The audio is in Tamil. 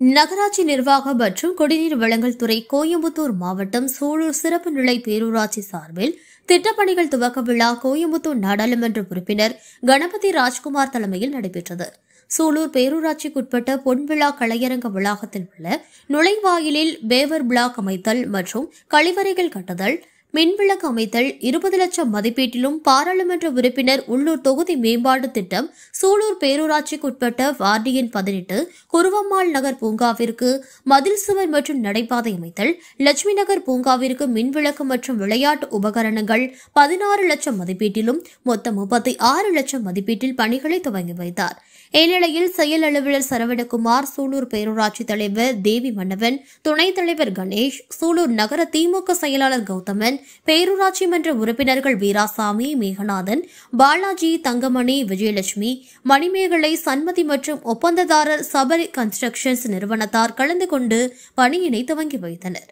நகராட்சி நிர்வாகம் மற்றும் குடிநீர் வழங்கல் துறை கோயம்புத்தூர் மாவட்டம் சூலூர் சிறப்பு நிலை பேரூராட்சி சார்பில் திட்டப்பணிகள் துவக்க விழா கோயம்புத்தூர் நாடாளுமன்ற உறுப்பினர் கணபதி ராஜ்குமார் தலைமையில் நடைபெற்றது. சூலூர் பேரூராட்சிக்குட்பட்ட பொன்விழா கலையரங்க வளாகத்தில் உள்ள நுழைவாயிலில் பேவர் பிளாக் அமைத்தல் மற்றும் கழிவறைகள் கட்டுதல், மின்விளக்கு அமைத்தல், 20 லட்சம் மதிப்பீட்டிலும் பாராளுமன்ற உறுப்பினர் உள்ளூர் தொகுதி மேம்பாட்டு திட்டம் சூலூர் பேரூராட்சிக்குட்பட்ட வார்டு எண் 18 குருவம்மாள் நகர் பூங்காவிற்கு மதில் சுவர் மற்றும் நடைபாதை அமைத்தல், லட்சுமி நகர் பூங்காவிற்கு மின்விளக்கு மற்றும் விளையாட்டு உபகரணங்கள் 16 லட்சம் மதிப்பீட்டிலும் மொத்தம் 36 லட்சம் மதிப்பீட்டில் பணிகளை துவங்கி வைத்தார். இந்நிலையில் செயல் அலுவலர் சரவணகுமார், சூலூர் பேரூராட்சி தலைவர் தேவி மன்னவன், துணைத் தலைவர் கணேஷ், சூலூர் நகர திமுக செயலாளர் கௌதமன், பேரூராட்சி மன்ற உறுப்பினர்கள் வீராசாமி, மேகநாதன், பாலாஜி, தங்கமணி, விஜயலட்சுமி, மணிமேகலை, சண்மதி மற்றும் ஒப்பந்ததாரர் சபரி கன்ஸ்ட்ரக்ஷன்ஸ் நிறுவனத்தார் கலந்து கொண்டு பணியினை துவங்கி வைத்தனர்.